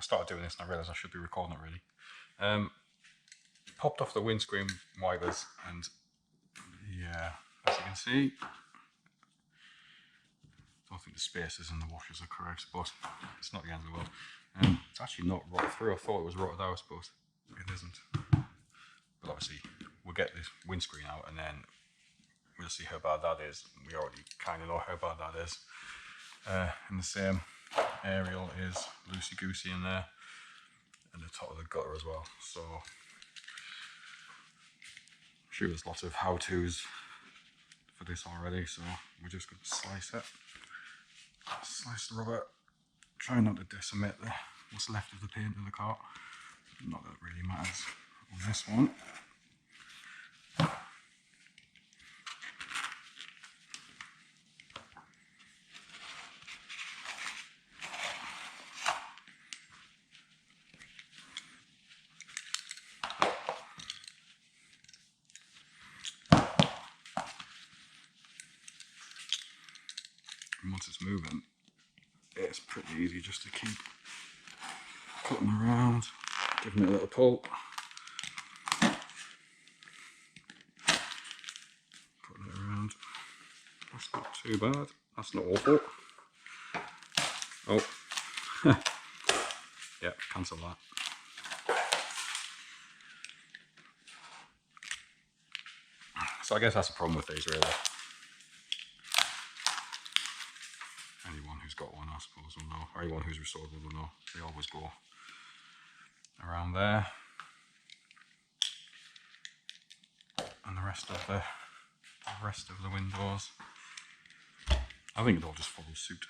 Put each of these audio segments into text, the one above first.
started doing this and I realised I should be recording it really. Popped off the windscreen wipers, and yeah, as you can see, I don't think the spaces and the washers are correct, but it's not the end of the world. It's actually not rotted through. I thought it was rotted out, but it isn't. But obviously we'll get this windscreen out and then we'll see how bad that is. We already kind of know how bad that is. And the same aerial is loosey-goosey in there, and the top of the gutter as well. So I'm sure there's lots of how-tos for this already, so we're just going to slice it. Slice the rubber, try not to decimate what's left of the paint of the car. Not that it really matters on this one. And once it's moving, it's pretty easy just to keep cutting around, giving it a little pull. Putting it around. That's not too bad. That's not awful. Oh. Yeah, cancel that. So I guess that's the problem with these, really. Anyone who's got one, I suppose, will know. Or anyone who's restored one will know. They always go around there. And the rest of the windows. I think it all just follows suit.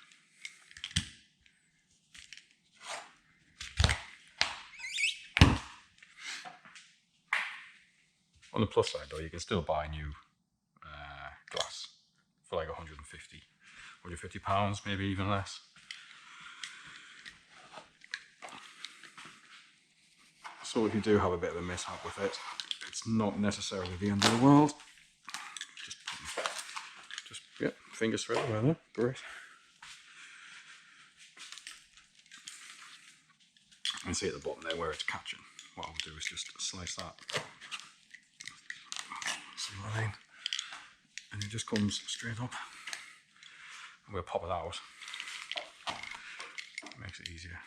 On the plus side though, you can still buy new glass for like 150 pounds, maybe even less. So if you do have a bit of a mishap with it, it's not necessarily the end of the world. Just fingers straight away there, great. And see at the bottom there where it's catching. What I'll do is just slice that. See what I mean? And it just comes straight up. And we'll pop it out. Makes it easier.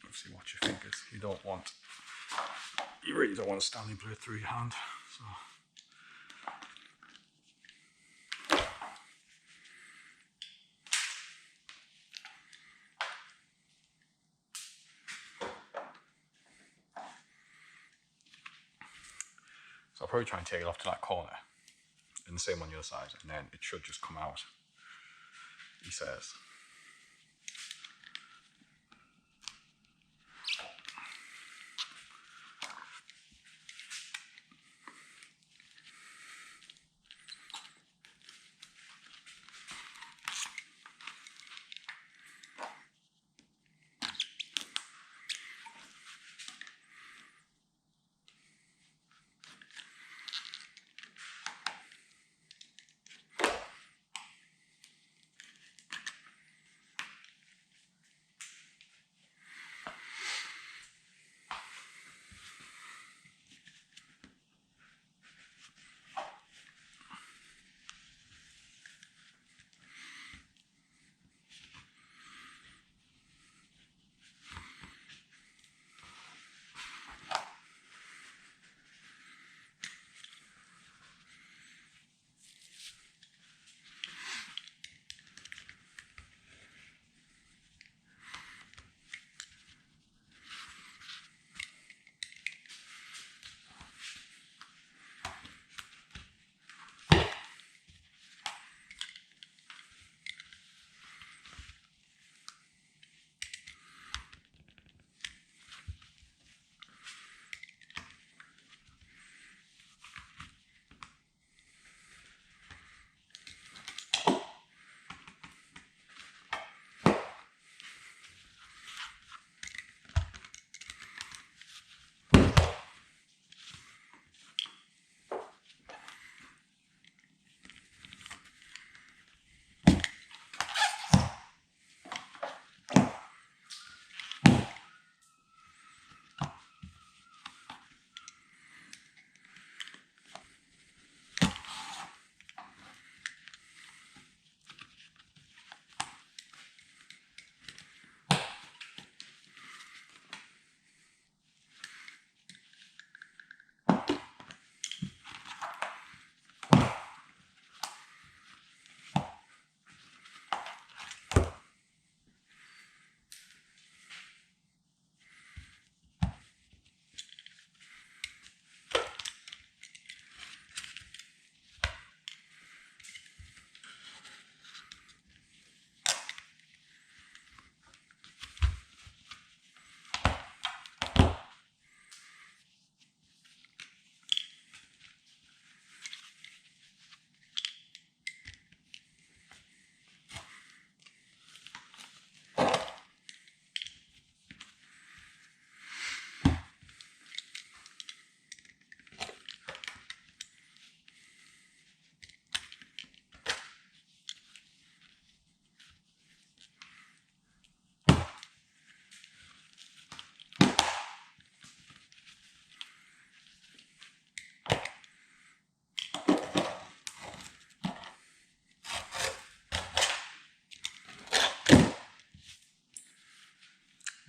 Obviously watch your fingers. You really don't want to Stanley blade through your hand. So I'll probably try and take it off to that corner, and the same on the other side, and then it should just come out, he says.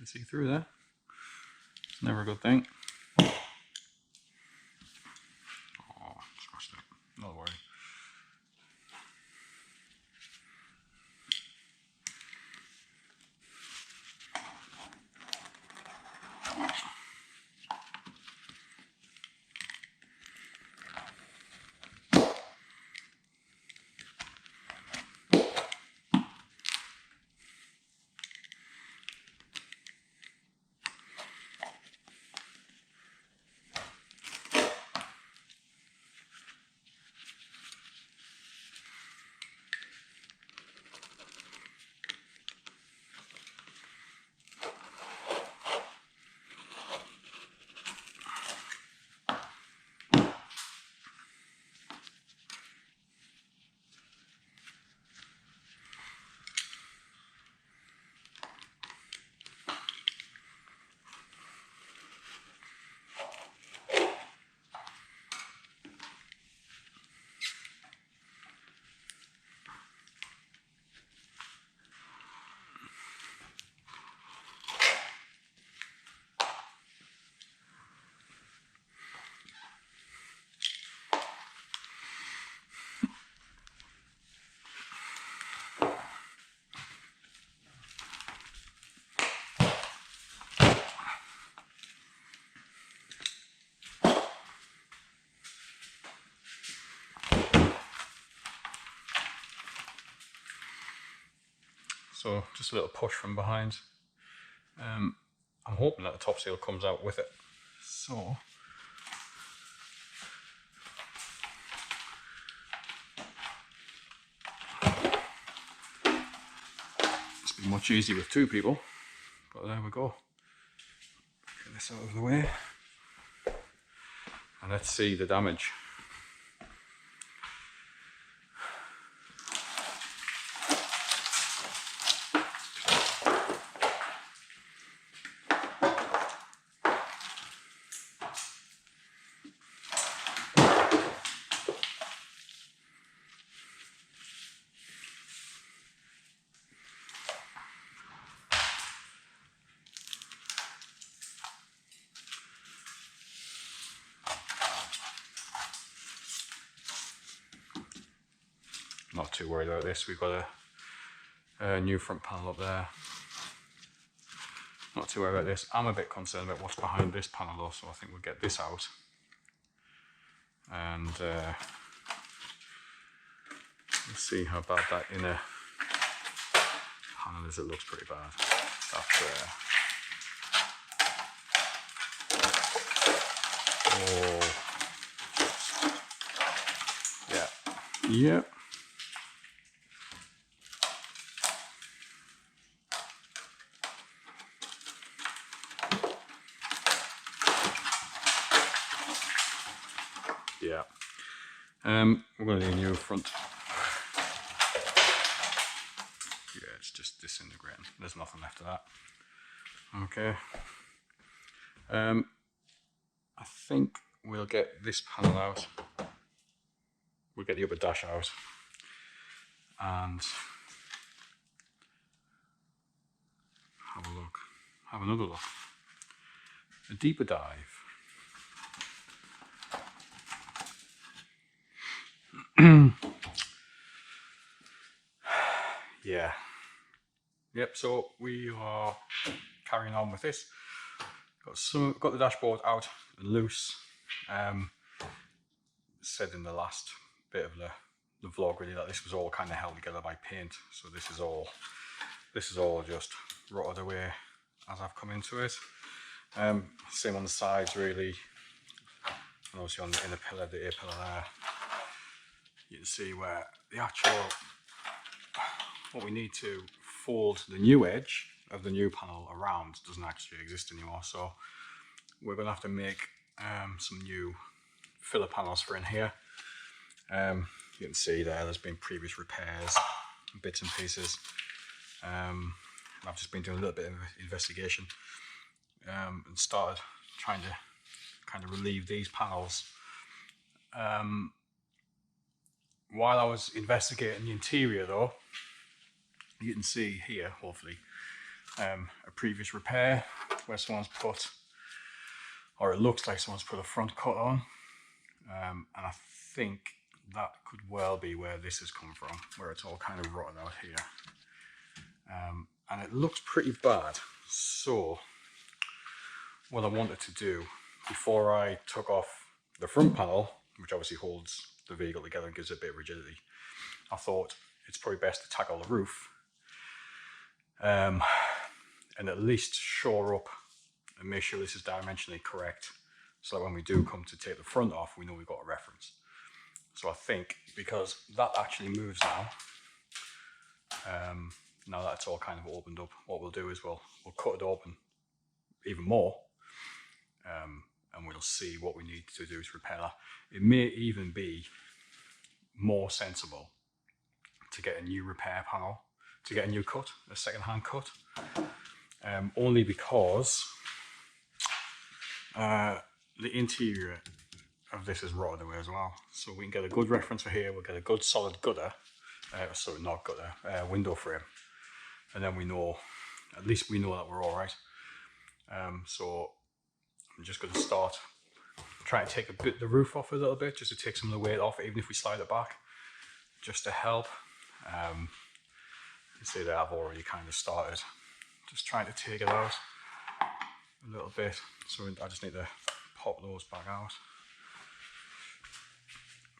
can see through there. It's never a good thing. Oh, scratched it. Not worry. So just a little push from behind. I'm hoping that the top seal comes out with it. So it's been much easier with two people, but there we go. Get this out of the way, and let's see the damage. Not too worried about this. We've got a new front panel up there. Not too worried about this. I'm a bit concerned about what's behind this panel though, so I think we'll get this out. And let's see how bad that inner panel is. It looks pretty bad. That's oh, yeah, yeah. Yeah. We're going to need a new front. Yeah, it's just disintegrating. There's nothing left of that. Okay. I think we'll get this panel out. We'll get the upper dash out. And have a look. Have another look. A deeper dive. Yeah. Yep, so we are carrying on with this. Got the dashboard out and loose. Said in the last bit of the vlog really that this was all kind of held together by paint. So this is all just rotted away as I've come into it. Same on the sides really. And obviously in the pillar, the A-pillar there, you can see where the actual, what we need to fold the new edge of the new panel around doesn't actually exist anymore. So we're going to have to make some new filler panels for in here. You can see there's been previous repairs, bits and pieces. I've just been doing a little bit of investigation and started trying to kind of relieve these panels. While I was investigating the interior though, you can see here, hopefully, a previous repair where someone's put, or it looks like someone's put a front cut on, and I think that could well be where this has come from, where it's all kind of rotted out here. And it looks pretty bad. So what I wanted to do before I took off the front panel, which obviously holds the vehicle together and gives it a bit of rigidity, I thought it's probably best to tackle the roof and at least shore up and make sure this is dimensionally correct, so that when we do come to take the front off, we know we've got a reference. So I think, because that actually moves now, now that it's all kind of opened up, what we'll do is we'll cut it open even more, and we'll see what we need to do to repair that. It may even be more sensible to get a new repair panel, to get a new cut, a second-hand cut, only because the interior of this is rotted away as well. So we can get a good reference for here, we'll get a good solid gutter, sorry, not gutter, window frame, and then we know, at least we know that we're all right. So I'm just going to start trying to take the roof off a little bit, just to take some of the weight off, even if we slide it back, just to help. You see that I've already kind of started just trying to take it out a little bit, so I just need to pop those back out.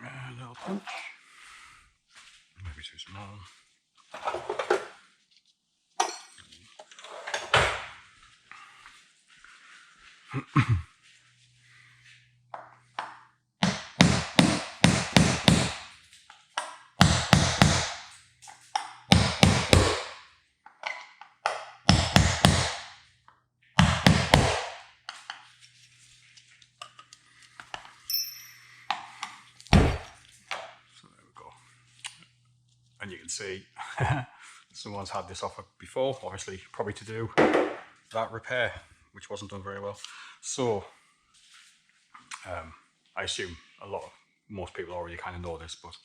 A little punch, maybe too small. And you can see someone's had this offer before, obviously probably to do that repair, which wasn't done very well. So I assume most people already kind of know this, but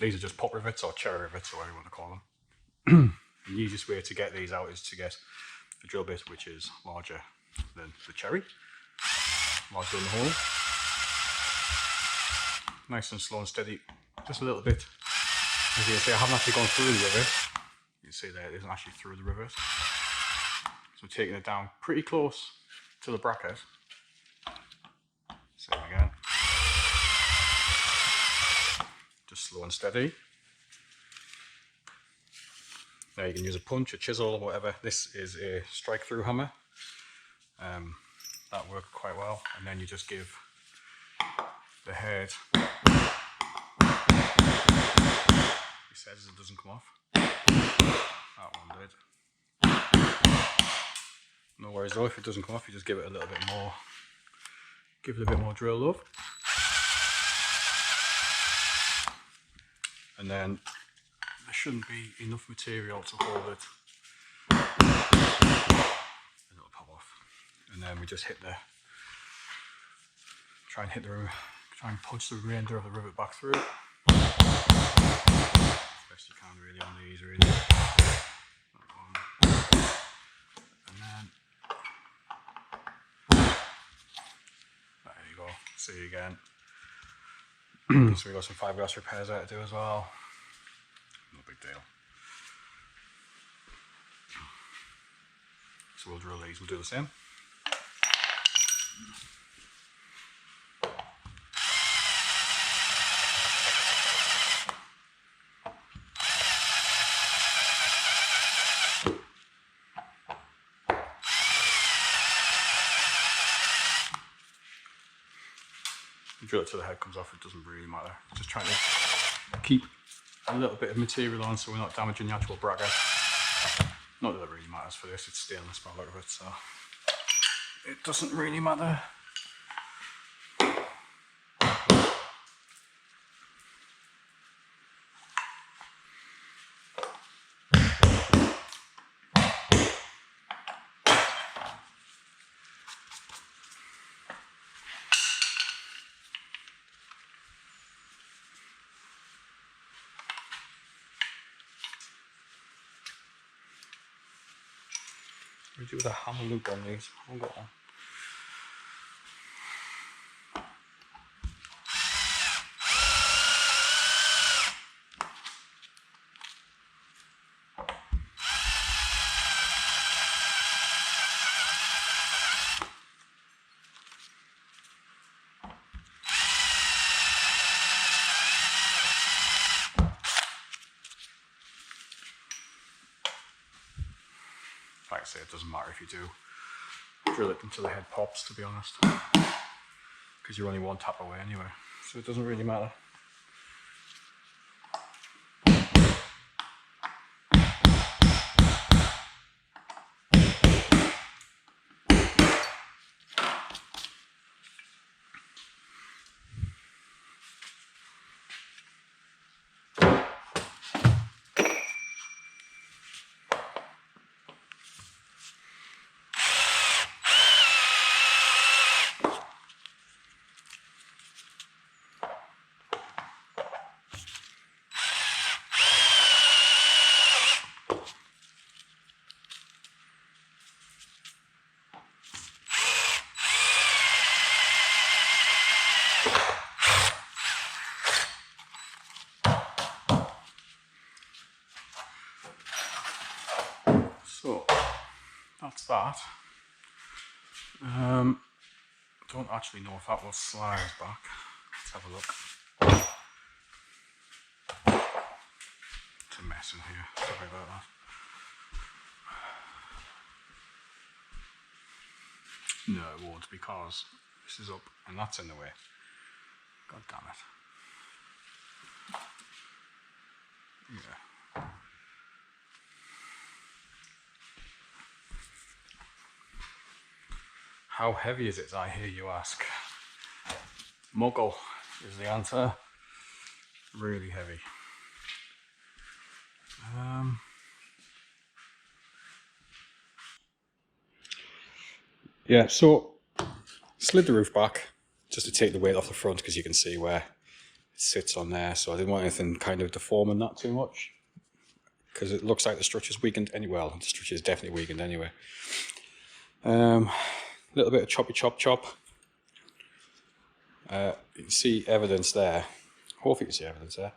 these are just pop rivets or cherry rivets, or whatever you want to call them. The easiest way to get these out is to get a drill bit which is larger than the cherry, larger in the hole. Nice and slow and steady, just a little bit. As you can see, I haven't actually gone through the rivet. You can see there, it isn't actually through the rivet. So taking it down pretty close to the bracket. Same again. Just slow and steady. Now you can use a punch, a chisel, or whatever. This is a strike through hammer. That worked quite well. And then you just give the head. He says it doesn't come off. That one did. No worries though, if it doesn't come off, you just give it a little bit more, give it a bit more drill love. And then there shouldn't be enough material to hold it. And it'll pop off. And then we just hit the, try and punch the remainder of the rivet back through. Best you can really on these, really. That one. And then there you go. See you again. So we got some fiberglass repairs out to do as well. No big deal. So we'll drill these. We'll do the same. Drill it till the head comes off, it doesn't really matter. Just trying to keep a little bit of material on so we're not damaging the actual bracket. Not that it really matters for this, it's stainless by the look of it, so it doesn't really matter. We do the hammer loop on these. I haven't got one. Like I say, it doesn't matter if you do drill it until the head pops, to be honest, because you're only one tap away anyway, so it doesn't really matter. So that's that. Don't actually know if that will slide back. Let's have a look. It's a mess in here, sorry about that. No, it won't, because this is up and that's in the way. God damn it. Yeah. How heavy is it, I hear you ask? Muggle is the answer. Really heavy. Yeah, so slid the roof back just to take the weight off the front, because you can see where it sits on there. So I didn't want anything kind of deforming that too much, because it looks like the structure's weakened anyway. Well, the structure is definitely weakened anyway. Little bit of choppy chop. You can see evidence there. Hopefully you can see evidence there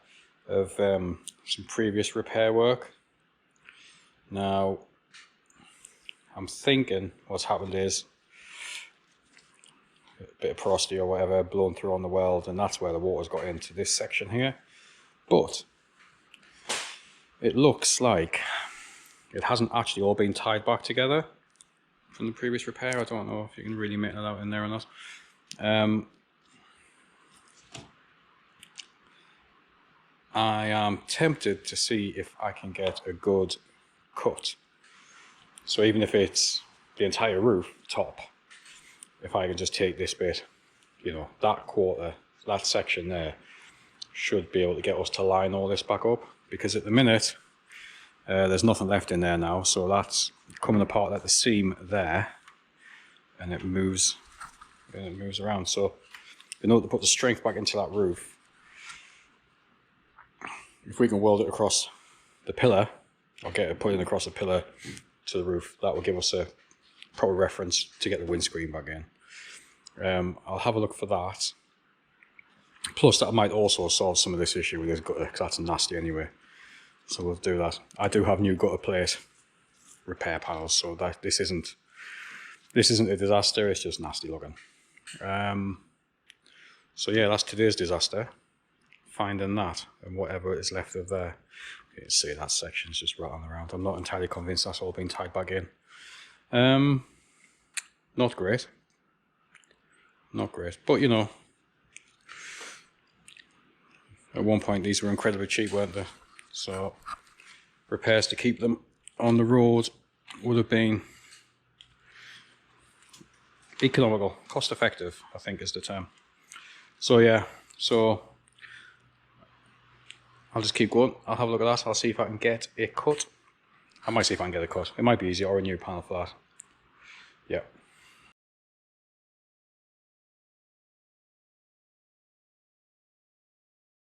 of some previous repair work. Now, I'm thinking what's happened is a bit of porosity or whatever blown through on the weld, and that's where the water's got into this section here. But it looks like it hasn't actually all been tied back together from the previous repair. I don't know if you can really make that out in there or not. I am tempted to see if I can get a good cut. So even if it's the entire roof top, if I can just take this bit, you know, that quarter, that section there, should be able to get us to line all this back up. Because at the minute, there's nothing left in there now, so that's coming apart at the seam there, and it moves around. So in order to put the strength back into that roof, if we can weld it across the pillar, or get it put in across the pillar to the roof, that will give us a proper reference to get the windscreen back in. I'll have a look for that. Plus that might also solve some of this issue with this gutter, because that's nasty anyway. So we'll do that. I do have new gutter plate repair panels, so that this isn't a disaster, it's just nasty looking. So yeah, that's today's disaster, finding that and whatever is left of there. You can see that section's just rattling around. I'm not entirely convinced that's all been tied back in. Not great, but you know, at one point these were incredibly cheap, weren't they? So repairs to keep them on the road would have been economical, cost effective, I think is the term. So yeah, so I'll just keep going. I'll have a look at that. I'll see if I can get a cut. I might see if I can get a cut. It might be easier, or a new panel for that. Yeah.